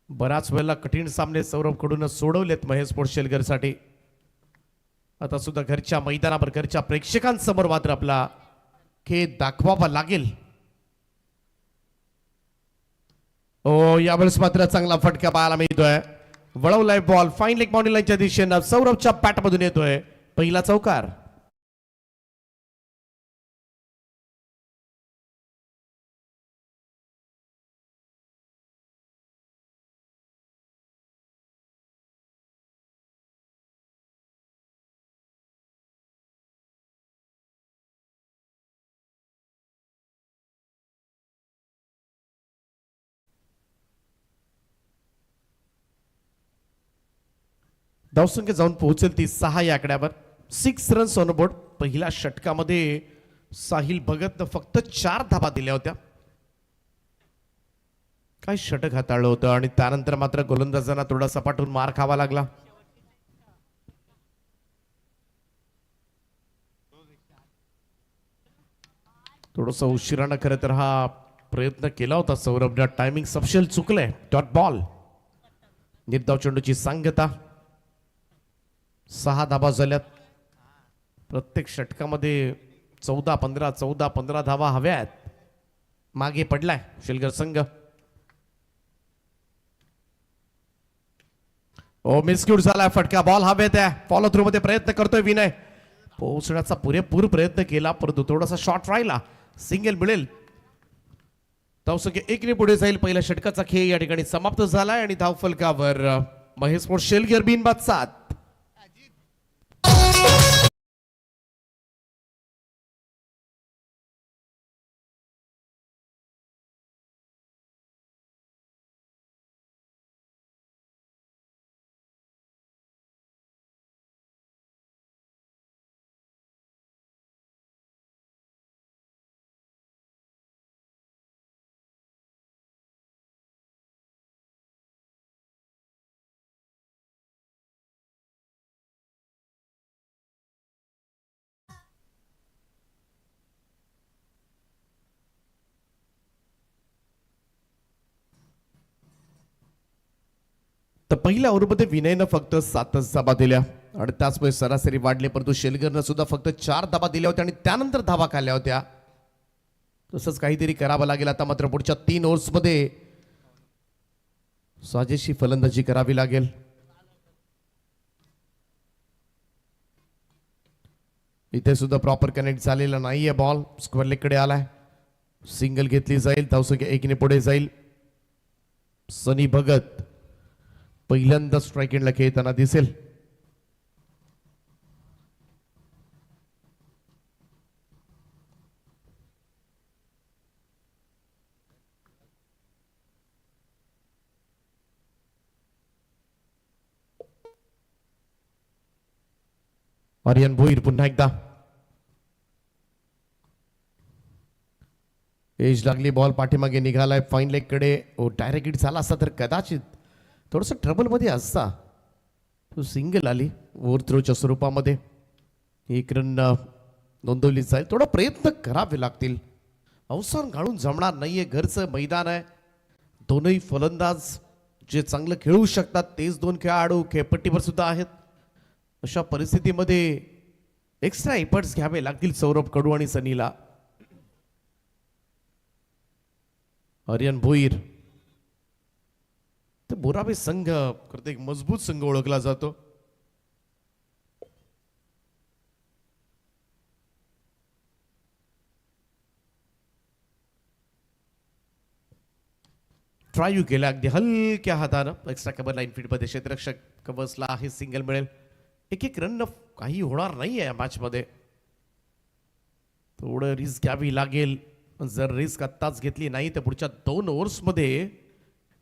बराच वेळेला कठीण सामने सौरभ कडून सोडवलेत महेश पोर्शेलकर साठी. आता सुद्धा घरच्या मैदानावर घरच्या प्रेक्षकांसमोर मात्र आपला खेळ दाखवावा लागेल. ओ यावेळेस मात्र चांगला फटका पाहायला मिळतोय. वळवलाय बॉल फाईन लेग बाउंड्री लाईनच्या दिशेनं सौरभच्या बॅटमधून येतोय पहिला चौकार. धावसंख्या जाऊन पोहोचेल ती 6 या आकड्यावर. 6 रन्स ऑन बोर्ड. पहिल्या षटकामध्ये साहिल भगतनं फक्त 4 धावा दिल्या होत्या. काय षटक हाताळलं होतं आणि त्यानंतर मात्र गोलंदाजांना थोडा सपाटून मार खावा लागला. थोडस उशिरानं खरं तर हा प्रयत्न केला होता सौरभने. टायमिंग सपशेल चुकलंय. Dot ball. निर्धाव चेंडूची सांगता. 6 धावा झाल्यात. प्रत्येक षटकामध्ये 14-15 धावा हव्यात. मागे पडलाय शेलगर संघ. ओ मिसक्यूट झालाय. फटका बॉल हवेत आहे. फॉलो थ्रू मध्ये प्रयत्न करतोय विनय. पोहोचण्याचा पुरेपूर प्रयत्न केला परंतु थोडासा शॉट राहिला. सिंगल मिळेल. धावसंख्या 1 ने पुढे जाईल. पहिल्या षटकाचा खेळ या ठिकाणी समाप्त झालाय आणि धावफलकावर महेश पोर्शेलकर बिनबाद 7. तर पहिल्या ओव्हरमध्ये विनयनं फक्त 7च धावा दिल्या आणि त्याचमुळे सरासरी वाढले. परंतु शेलगरनं सुद्धा फक्त 4 धावा दिल्या होत्या आणि त्यानंतर धावा खाल्ल्या होत्या. तसंच काहीतरी करावं लागेल. आता मात्र पुढच्या 3 ओव्हर्समध्ये साजेशी फलंदाजी करावी लागेल. इथे सुद्धा प्रॉपर कनेक्ट झालेला नाहीये. बॉल स्क्वेअर लेग कडे आलाय. सिंगल घेतली जाईल. धावसंख्या 1 ने पुढे जाईल. सनी भगत पहिल्यांदा स्ट्राईक एंडला खेळताना दिसेल. आर्यन भोईर पुन्हा एकदा. एज लागली. बॉल पाठीमागे निघालाय फाईन लेग कडे. डायरेक्ट हिट झाला असता तर कदाचित थोडस ट्रबल मध्ये असता. तो सिंगल आली ओव्हर थ्रोच्या स्वरूपामध्ये. 1 रन नोंदवली जाईल. थोडा प्रयत्न करावे लागतील. अवसान घालून जमणार नाहीये. घरचं मैदान आहे. दोनही फलंदाज जे चांगलं खेळू शकतात तेच 2 खेळाडू खेळपट्टीवर सुद्धा आहेत. अशा परिस्थितीमध्ये एक्स्ट्रा एफर्ट्स घ्यावे लागतील सौरभ कडू आणि सनीला. आर्यन भोईर तर बोराबे संघ करते एक मजबूत संघ ओळखला जातो. ट्राय केला अगदी हलक्या हातानं. एक्स्ट्रा कव्हर लाईन फीट मध्ये क्षेत्ररक्षक कव्हर्सला आहे. सिंगल मिळेल. एक एक रन काही होणार नाही आहे मॅच मध्ये. थोडं रिस्क घ्यावी लागेल. जर रिस्क आत्ताच घेतली नाही तर पुढच्या 2 ओव्हर्समध्ये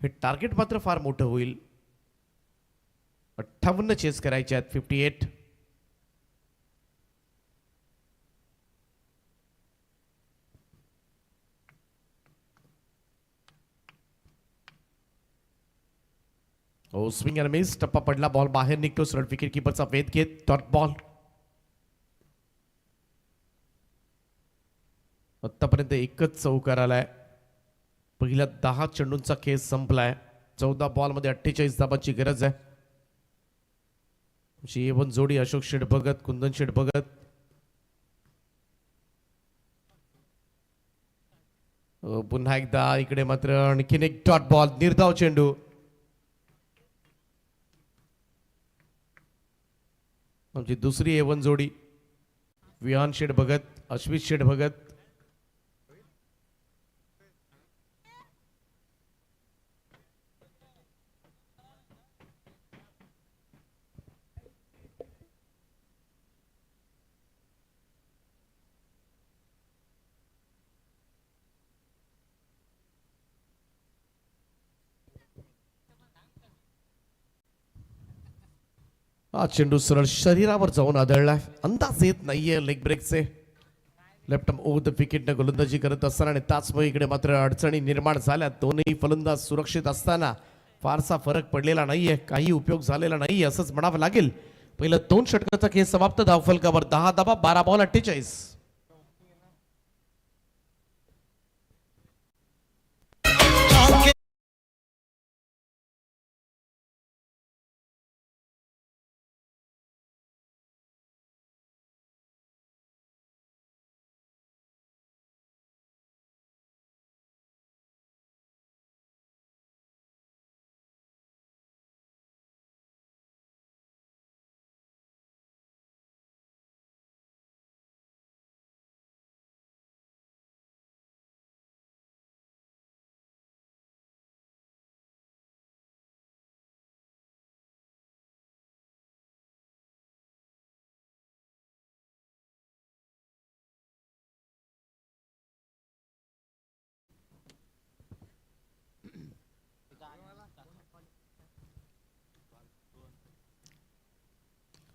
हे टार्गेट मात्र फार मोठं होईल. 58 चेस करायचे आहेत. 58. हो, स्विंग अँड मिस. टप्पा पडला, बॉल बाहेर निघतो. सरळ विकेट किपरचा वेध घेत डॉट बॉल. आतापर्यंत एकच चौकार आलाय. पहिल्या 10 चेंडूंचा खेळ संपलाय. 14 बॉलमध्ये 48 धाबांची गरज आहे. A1 जोडी अशोक शेठ भगत, कुंदन शेठ भगत. पुन्हा एकदा इकडे मात्र आणखीन एक डॉट बॉल. निर्धाव चेंडू. आमची दुसरी A1 जोडी विहान शेठ भगत, अश्वित शेठ भगत. हा चेंडू सरळ शरीरावर जाऊन आदळलाय. अंदाज येत नाहीये लेग ब्रेकचे. लेफ्ट ओव्हर द विकेटने गोलंदाजी करत असताना आणि त्याचमुळे इकडे मात्र अडचणी निर्माण झाल्या. दोन्ही फलंदाज सुरक्षित असताना फारसा फरक पडलेला नाहीये. काही उपयोग झालेला नाही असंच म्हणावं लागेल. पहिलं 2 षटकाचा खेळ समाप्त. धावफलकावर 10 धावा, 12 बॉल 48.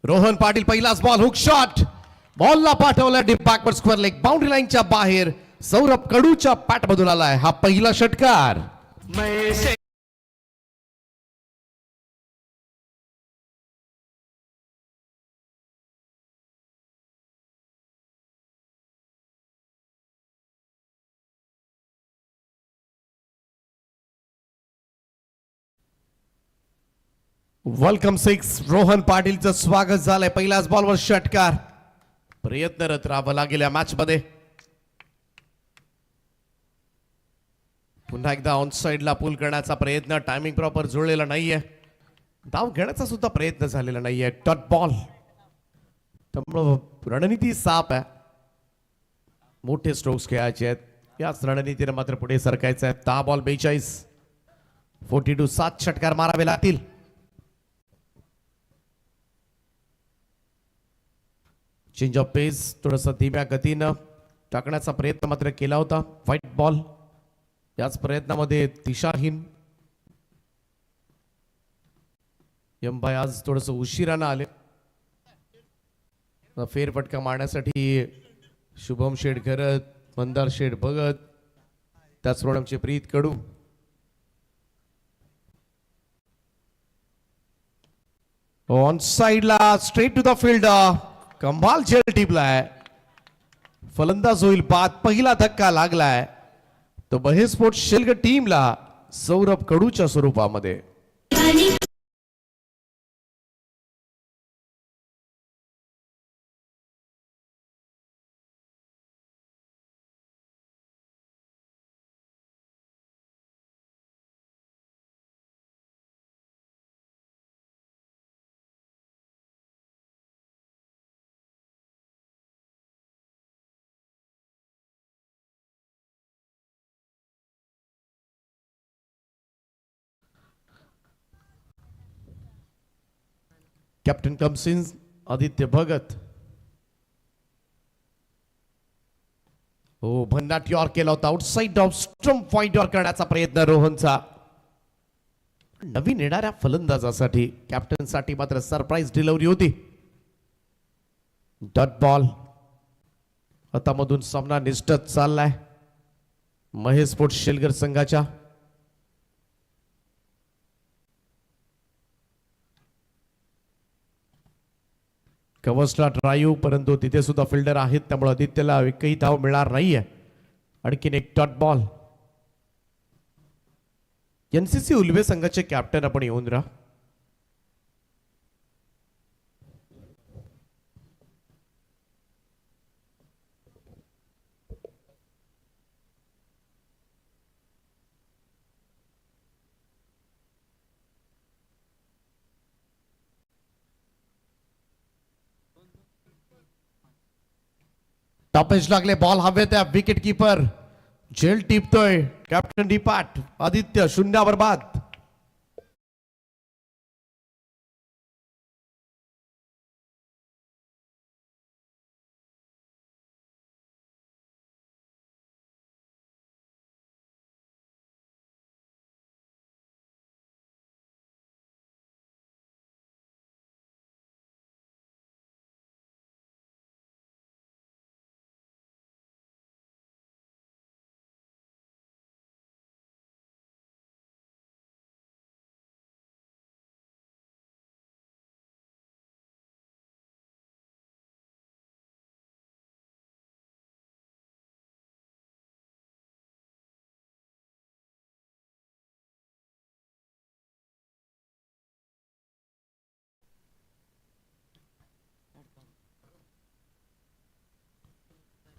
रोहन पाटील पहिलाच बॉल. Hook shot. बॉलला पाठवला deep backward square leg. Boundary लाईनच्या बाहेर. सौरभ कडूच्या पॅट मधून आलाय हा पहिला षटकार. वेलकम 6. रोहन पाटीलचं स्वागत झालंय. पहिल्याच बॉलवर षटकार. प्रयत्नरत राहावं लागेल या मॅच मध्ये. पुन्हा एकदा ऑन साइडला पूल करण्याचा प्रयत्न. टायमिंग प्रॉपर जुळलेला नाहीये. धाव घेण्याचा सुद्धा प्रयत्न झालेला नाहीये. Dot ball. त्यामुळं रणनीती साफ आहे. मोठे स्ट्रोक्स खेळायचे आहेत. याच रणनीतीने मात्र पुढे सरकायचं आहे. 10 बॉल 42. 42. 7 षटकार मारावे लागतील. चेंज ऑफ पेस. थोडंसं धीम्या गतीनं टाकण्याचा प्रयत्न मात्र केला होता. White ball. याच प्रयत्नामध्ये दिशाहीन. यंबाई आज थोडंसं उशिरानं आले. फेरफटका मारण्यासाठी शुभम शेठ घरत, मंदार शेठ भगत, त्याचप्रमाणे आमचे प्रीत कडू. ऑन साइडला स्ट्रेट टू द फील्ड. कमाल झेल टिपलाय. फलंदाज होईल बाद. पहिला धक्का लागलाय तो बहेस्फोट शेलग टीमला सौरभ कडूच्या स्वरूपामध्ये. Captain comes in Aditya Bhagat. हो भन्नाट यॉर्क केला होता outside off stump point York करण्याचा प्रयत्न रोहनचा. नवीन येणाऱ्या फलंदाजासाठी कॅप्टनसाठी मात्र सरप्राईज डिलिव्हरी होती. डॉट बॉल हातामधून सामना निष्ठत चाललाय महेश स्पोर्ट्स शेलगर संघाच्या. कव्हर्सला ड्राईव्ह परंतु तिथे सुद्धा फिल्डर आहेत त्यामुळे आदित्यला एकही धाव मिळणार नाहीये. आणखीन एक डॉट बॉल. एनसीसी उल्वे संघाचे कॅप्टन आपण येऊन राहा. टॉपेज लागले बॉल हवे त्या विकेट कीपर झेल टिपतोय कॅप्टन डिपाट. आदित्य शून्यावर बाद.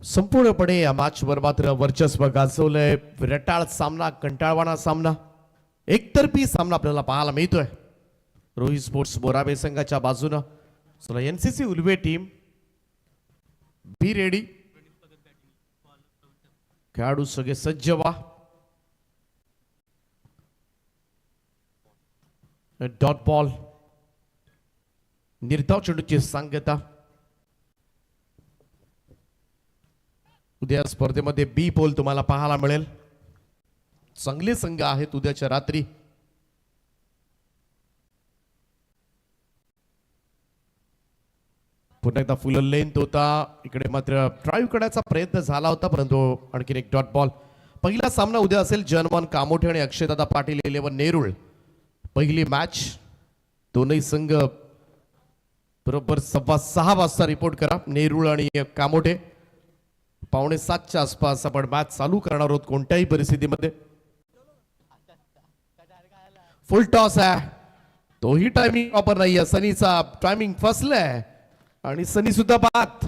संपूर्णपणे या मॅचवर मात्र वर्चस्व गाजवलंय. रटाळ सामना कंटाळवाणा सामना एकतर्फी सामना आपल्याला पाहायला मिळतोय. रोहित स्पोर्ट्स बोराबे संघाच्या बाजूनं. चला NCC Ulwe team be ready. खेळाडू सगळे सज्ज व्हा. डॉट बॉल निर्धाव चेंडूची सांगता. उद्या स्पर्धेमध्ये बी पोल तुम्हाला पाहायला मिळेल. चांगले संघ आहेत उद्याच्या रात्री. पुन्हा एकदा फुल लेंथ होता. इकडे मात्र ड्राईव्ह करण्याचा प्रयत्न झाला होता परंतु आणखीन एक डॉट बॉल. पहिला सामना उद्या असेल जनवन कामोठे आणि अक्षयदादा पाटील 11 नेरुळ. पहिली मॅच दोनही संघ बरोबर 6:15 वाजता रिपोर्ट करा. नेरुळ आणि कामोठे 6:45च्या आसपास आपण मॅच चालू करणार आहोत. कोणत्याही परिस्थितीमध्ये फुल टॉस आहे. तोही टायमिंग प्रॉपर नाहीये. सनीचा टायमिंग फसलाय आणि सनी सुद्धा बाद.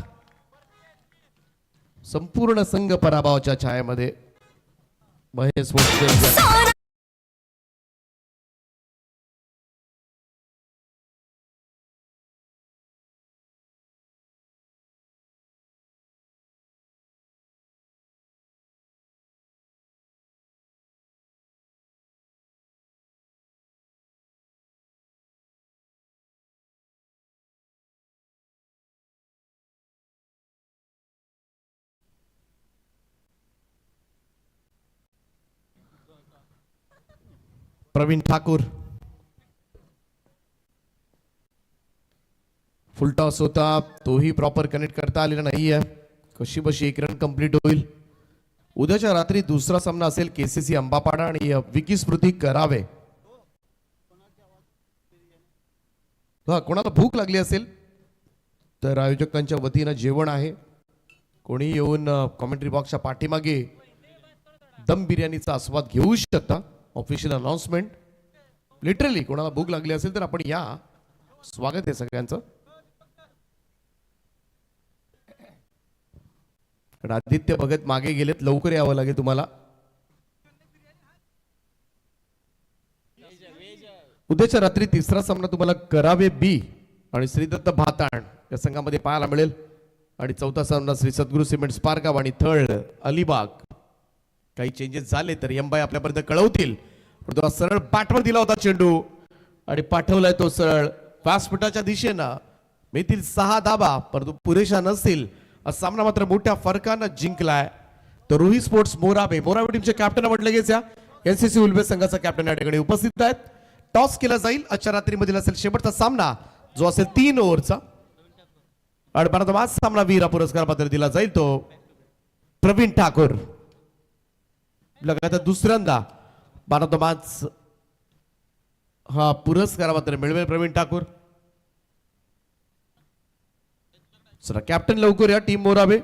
संपूर्ण संघ पराभवाच्या छायेमध्ये. महेश प्रवीण ठाकूर. फुल टॉस होता तोही प्रॉपर कनेक्ट करता आलेला नाहीये. कशी बशी एक रन कंप्लीट होईल. उद्याच्या रात्री दुसरा सामना असेल केसीसी अंबापाडा आणि विकी स्मृती करावे. कोणाला भूक लागली असेल तर आयोजकांच्या वतीनं जेवण आहे. कोणी येऊन कॉमेंट्री बॉक्सच्या पाठीमागे दम बिर्याणीचा आस्वाद घेऊ शकता. Official announcement. लिटरली कोणाला भूक लागली असेल तर आपण या. स्वागत आहे सगळ्यांचं. आदित्य भगत मागे गेलेत. लवकर यावं लागेल तुम्हाला. उद्याच्या रात्री तिसरा सामना तुम्हाला करावे बी आणि श्रीदत्त भाताण या संघामध्ये पाहायला मिळेल. आणि चौथा सामना श्री सद्गुरू सिमेंट स्पारगाव आणि थर्ड अलिबाग. काही चेंजेस झाले तर यंबाई आपल्यापर्यंत कळवतील. सरळ बॅटवर दिला होता चेंडू आणि पाठवलाय तो सरळ व्यासपीठाच्या दिशेनं मिळतील 6 धाबा, परंतु पुरेशा नसतील. हा सामना मात्र मोठ्या फरकानं जिंकलाय. तर रोहित स्पोर्ट्स मोराबे टीमचे कॅप्टन म्हटले गेल्या एनसीसी उल्बे संघाचा कॅप्टन या ठिकाणी उपस्थित आहेत. टॉस केला जाईल. आजच्या रात्रीमधील असेल शेवटचा सामना, जो असेल 3 ओव्हरचा. आणि भारतमाज सामना वीरा पुरस्कार पात्र दिला जाईल तो प्रवीण ठाकूर. लगातार दुसऱ्यांदा भारतमाज हा पुरस्कार मात्र मिळवेल प्रवीण ठाकूर. चला कॅप्टन लवकर या टीम मोराबे.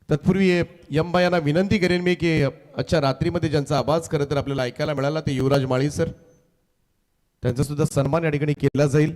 तत्पूर्वी यंबा यांना विनंती करेन मी की आजच्या रात्रीमध्ये ज्यांचा आवाज खरं तर आपल्याला ऐकायला मिळाला ते युवराज माळी सर, त्यांचा सुद्धा सन्मान या ठिकाणी केला जाईल.